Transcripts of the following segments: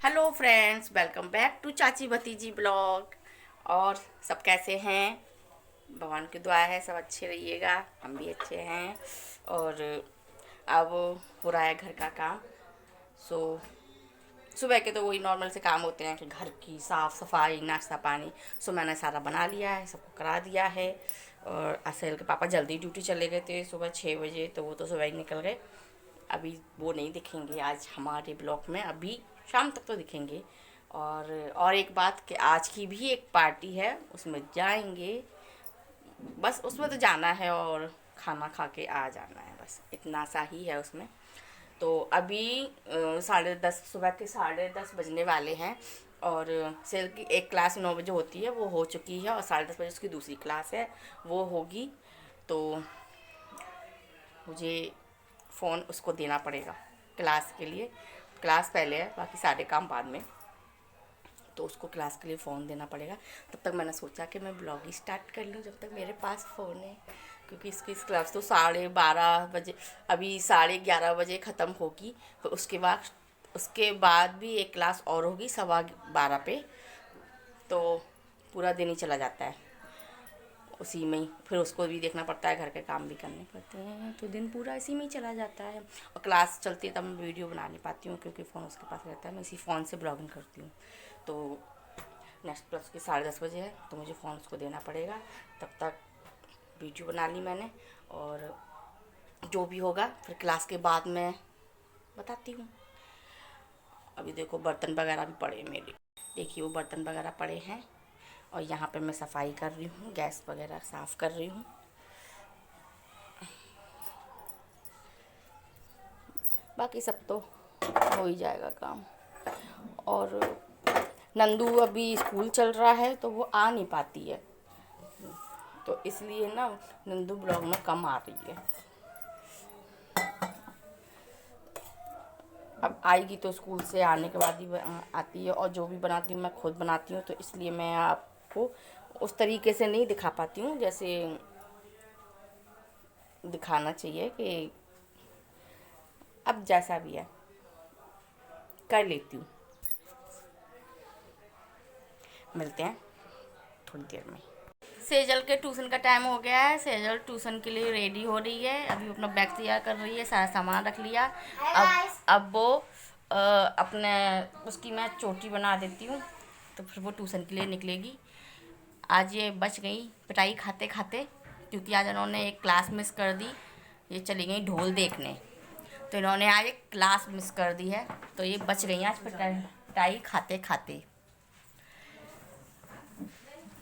Hello friends, welcome back to चाची भतीजी blog. और सब कैसे हैं? भगवान की दुआ है सब अच्छे रहिएगा, हम भी अच्छे हैं। और अब हो रहा है घर का काम। सो सुबह के तो वही नॉर्मल से काम होते हैं कि घर की साफ़ सफाई, नाश्ता पानी। सो मैंने सारा बना लिया है, सबको करा दिया है। और असेल के पापा जल्दी ड्यूटी चले गए थे सुबह 6 बजे, तो वो तो सुबह ही निकल गए। अभी वो नहीं दिखेंगे आज हमारे ब्लॉग में, अभी शाम तक तो दिखेंगे। और एक बात कि आज की भी एक पार्टी है, उसमें जाएंगे। बस उसमें तो जाना है और खाना खा के आ जाना है, बस इतना सा ही है उसमें। तो अभी 10:30, सुबह के 10:30 बजने वाले हैं। और सेल की एक क्लास 9 बजे होती है, वो हो चुकी है। और 10:30 बजे उसकी दूसरी क्लास है, वो होगी। तो मुझे फ़ोन उसको देना पड़ेगा क्लास के लिए। क्लास पहले है, बाकी सारे काम बाद में। तो उसको क्लास के लिए फ़ोन देना पड़ेगा। तब तक मैंने सोचा कि मैं ब्लॉग ही स्टार्ट कर लूँ जब तक मेरे पास फ़ोन है। क्योंकि इसकी इस क्लास तो 12:30 बजे, अभी 11:30 बजे ख़त्म होगी। फिर उसके बाद भी एक क्लास और होगी 12:15 पे। तो पूरा दिन ही चला जाता है उसी में ही। फिर उसको भी देखना पड़ता है, घर के काम भी करने पड़ते हैं, तो दिन पूरा इसी में ही चला जाता है। और क्लास चलती है तब मैं वीडियो बना नहीं पाती हूँ, क्योंकि फ़ोन उसके पास रहता है। मैं इसी फ़ोन से ब्लॉगिंग करती हूँ। तो नेक्स्ट क्लास की 10:30 बजे है, तो मुझे फ़ोन उसको देना पड़ेगा। तब तक वीडियो बना ली मैंने, और जो भी होगा फिर क्लास के बाद मैं बताती हूँ। अभी देखो बर्तन वगैरह भी पड़े हैं मेरे, देखिए वो बर्तन वगैरह पड़े हैं। और यहाँ पे मैं सफाई कर रही हूँ, गैस वगैरह साफ़ कर रही हूँ। बाकी सब तो हो ही जाएगा काम। और नंदू अभी स्कूल चल रहा है, तो वो आ नहीं पाती है, तो इसलिए ना नंदू ब्लॉग में कम आ रही है। अब आएगी तो स्कूल से आने के बाद ही आती है। और जो भी बनाती हूँ मैं खुद बनाती हूँ, तो इसलिए मैं आपको उस तरीके से नहीं दिखा पाती हूँ जैसे दिखाना चाहिए। कि अब जैसा भी है कर लेती हूँ। मिलते हैं थोड़ी देर में। सेजल के ट्यूशन का टाइम हो गया है। सेजल ट्यूशन के लिए रेडी हो रही है, अभी अपना बैग तैयार कर रही है, सारा सामान रख लिया। अब वो अपने उसकी मैं चोटी बना देती हूँ, तो फिर वो ट्यूशन के लिए निकलेगी। आज ये बच गई पिटाई खाते खाते, क्योंकि आज इन्होंने एक क्लास मिस कर दी। ये चली गई ढोल देखने, तो इन्होंने आज एक क्लास मिस कर दी है, तो ये बच गई आज पिटाई खाते खाते।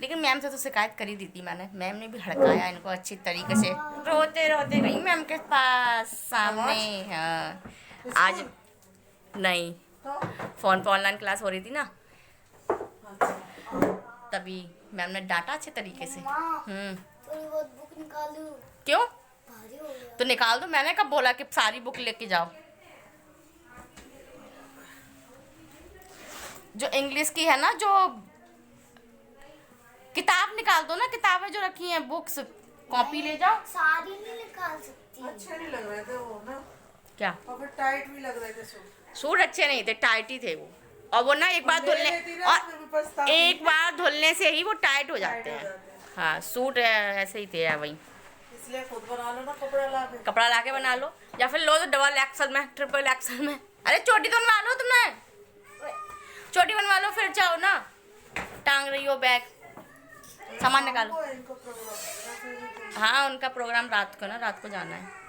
लेकिन मैम से तो शिकायत कर ही दी थी मैंने, मैम ने भी हड़काया इनको अच्छी तरीके से। रोते रोते गई मैम के पास सामने। हाँ, आज नहीं, फ़ोन पर ऑनलाइन क्लास हो रही थी ना, तभी मैम ने डांटा अच्छे तरीके से। बुक निकालू। क्यों? भारी हो गया। तो निकाल दो, मैंने कब बोला कि सारी बुक लेके जाओ। जो इंग्लिश की है ना, जो किताब निकाल दो ना, किताबें जो रखी हैं, बुक्स, कॉपी ले जाओ। सारी नहीं निकाल सकती। अच्छे नहीं लग रहे थे वो ना, क्या? और फिर टाइट भी लग रहे थे सूट। सूट अच्छे नहीं थे, टाइट ही थे वो। और वो ना एक बार ले धुलने, लेती ना, फिर भी और पछताती। एक बार धुलने से ही वो टाइट हो टाइट जाते हो हैं। जाते हैं, हाँ, सूट ऐसे ही थे वही। इसलिए खुद बना लो ना कपड़ा ला के। कपड़ा ला के बना लो, या फिर लो तो डबल एक्सल में, ट्रिपल एक्सल में। अरे चोटी तो बनवा लो तुमने, चोटी बनवा लो, फिर जाओ ना, टांग रही हो बैग, सामान निकालो। शाम को इनको प्रोग्राम, हाँ, उनका प्रोग्राम रात को ना, रात को जाना है।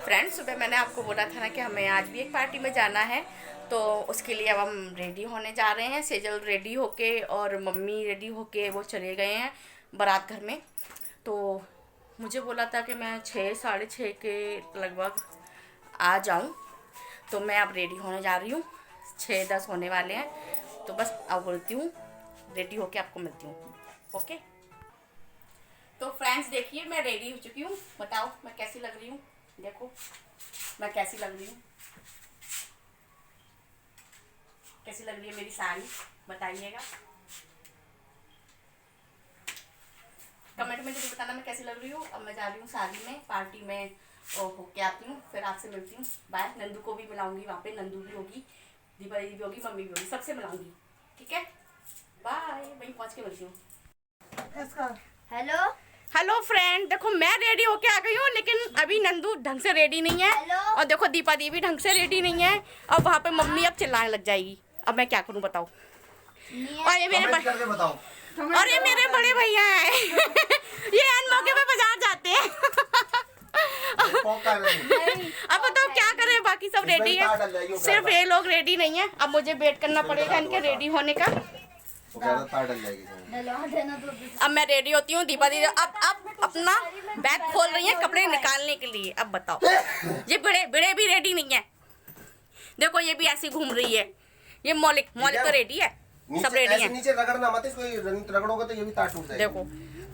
फ्रेंड्स, सुबह मैंने आपको बोला था ना कि हमें आज भी एक पार्टी में जाना है, तो उसके लिए अब हम रेडी होने जा रहे हैं। सेजल रेडी होके और मम्मी रेडी होके वो चले गए हैं बारात घर में। तो मुझे बोला था कि मैं 6, 6:30 के लगभग आ जाऊं, तो मैं अब रेडी होने जा रही हूँ। 6:10 होने वाले हैं, तो बस अब बोलती हूँ रेडी होके आपको मिलती हूँ। ओके, तो फ्रेंड्स देखिए मैं रेडी हो चुकी हूँ। बताओ मैं कैसी लग रही हूँ, देखो मैं कैसी लग रही हूँ, कैसी लग रही है मेरी साड़ी, बताइएगा कमेंट में जरूर बताना मैं कैसी लग रही हूँ। अब मैं जा रही हूँ शादी में, पार्टी में होके आती हूँ, फिर आपसे मिलती हूँ। बाय। नंदू को भी मिलाऊंगी वहाँ पे, नंदू भी होगी, दीपा दीदी भी होगी, मम्मी भी होगी, सबसे मिलाऊंगी, ठीक है। बाय, वहीं पहुँच के मिलती हूँ। इसका हेलो हेलो फ्रेंड, देखो मैं रेडी होके आ गई हूँ, लेकिन अभी नंदू ढंग से रेडी नहीं है। हेलो। और देखो दीपा दी भी ढंग से रेडी नहीं है। और वहाँ पे मम्मी अब चिल्लाने लग जाएगी। अब मैं क्या करूँ बताओ। और ये मेरे कमेंट करके बताओ। और ये मेरे बड़े भैया हैं। ये अन मौके पे बाजार जाते हैं। अब बताओ क्या करें, बाकी सब रेडी है, सिर्फ ये लोग रेडी नहीं है। अब मुझे वेट करना पड़ेगा इनके रेडी होने का। अब मैं रेडी होती हूँ, दीपा दीदी अब अपना बैग खोल रही है कपड़े निकालने के लिए। अब बताओ, ये बड़े बड़े भी रेडी नहीं है। देखो ये भी ऐसी घूम रही है। ये मौलिक तो रेडी है, सब रेडी है। नीचे रगड़ना मत, इसको रगड़ोगे तो ये भी तार टूट जाएगा। देखो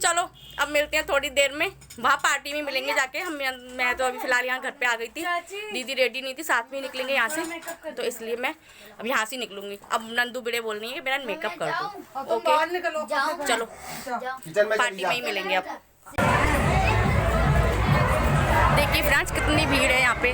चलो अब मिलते हैं थोड़ी देर में, वहाँ पार्टी में मिलेंगे जाके। मैं तो अभी फिलहाल यहाँ घर पे आ गई थी, दीदी रेडी नहीं थी, साथ में ही निकलेंगे यहाँ से, तो इसलिए मैं अब यहाँ से निकलूंगी। अब नंदू बिड़े बोल रही है मेरा मेकअप कर दो। ओके चलो किचन में पार्टी में ही मिलेंगे। अब देखिए फ्रेंड्स कितनी भीड़ है यहाँ पे।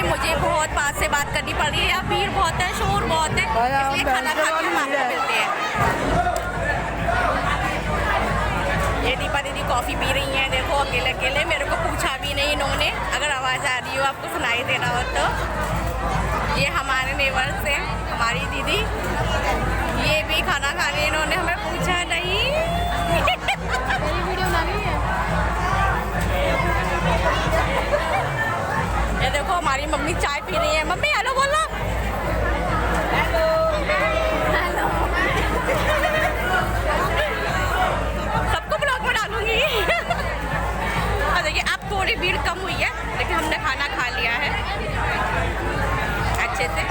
मुझे बहुत पास से बात करनी पड़ रही है, यहाँ भीड़ बहुत है, शोर बहुत है, इसलिए खाना खा के हम आपको मिलते हैं। ये दीपा दीदी कॉफ़ी पी रही हैं, देखो अकेले अकेले, मेरे को पूछा भी नहीं इन्होंने। अगर आवाज़ आ रही हो, आपको सुनाई दे रहा हो तो। ये हमारे नेबर्स हैं, हमारी दीदी, ये भी खाना खाने इन्होंने हमें पूछा नहीं। वीडियो बना रही है। ये देखो हमारी मम्मी चाय पी रही है। मम्मी हेलो बोलो। Hello hello. सबको ब्लॉग में डालूंगी। और देखिए अब थोड़ी भीड़ कम हुई है, लेकिन हमने खाना खा लिया है अच्छे से।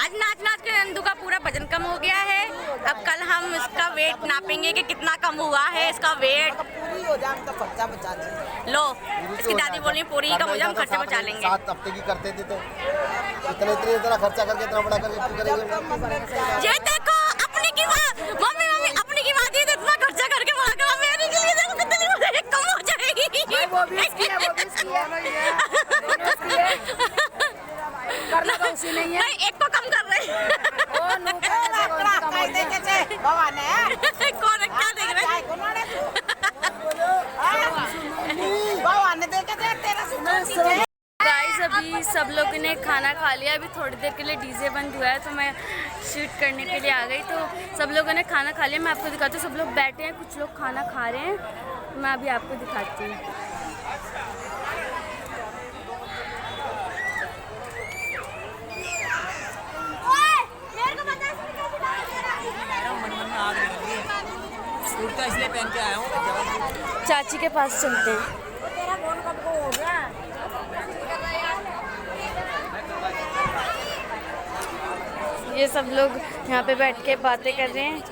आज नाच नाच के नंदू का पूरा वजन कम हो गया है। अब कल हम इसका वेट नापेंगे कि कितना कम हुआ है इसका वेट। पूरी हो जाए तो खर्चा बचा लेंगे। लो इसकी दादी बोली पूरी कम हो जाए, हम खर्चा बचा लेंगे। 7 हफ्ते की करते थे तो इतना खर्चा करके इतना बड़ा करके ये देखो अपनी की बात, मम्मी अपनी की बात, ये इतना खर्चा करके बड़ा करा, मेरे के लिए देखो कितनी कम हो जाएगी। वो भी इसकी है, वो भी इसकी है। करना तो उसी नहीं है। नहीं एक तो कम कर रहे हैं। भगवान है कौन क्या देख रहे हैं? भगवान ने देखे थे तेरा गाइस अभी सब लोगों ने खाना खा लिया, अभी थोड़ी देर के लिए डीजे बंद हुआ है तो मैं शूट करने के लिए आ गई। तो सब लोगों ने खाना खा लिया, मैं आपको दिखाती हूँ। सब लोग बैठे हैं, कुछ लोग खाना खा रहे हैं, तो मैं अभी आपको दिखाती हूँ। इसलिए पहन के आया हूँ। चाची के पास चलते हैं। ये सब लोग यहाँ पे बैठ के बातें कर रहे हैं,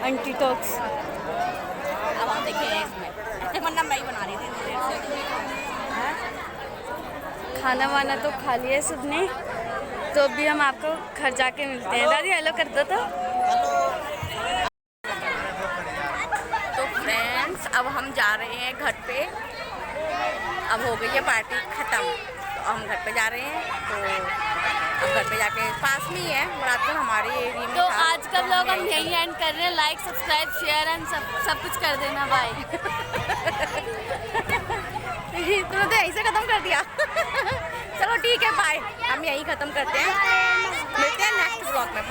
आंटी टॉक्स। अब हम देखेंगे इसमें, वरना मैं ही बना रही थी। खाना वाना तो खा लिया सबने, तो अभी हम आपको घर जाके मिलते हैं। दादी हेलो कर दो तो। अब हम जा रहे हैं घर पे, अब हो गई है पार्टी ख़त्म, तो हम घर पे जा रहे हैं। तो अब घर पे जाके पास में ही है, रात को हमारे एरिया में। तो आज का व्लॉग हम यहीं एंड कर रहे हैं। लाइक सब्सक्राइब शेयर एंड सब कुछ कर देना। बाय। तुमने तो यहीं से ख़त्म कर दिया। चलो ठीक है, बाय। हम यहीं ख़त्म करते हैं, मिलते हैं नेक्स्ट ब्लॉग में।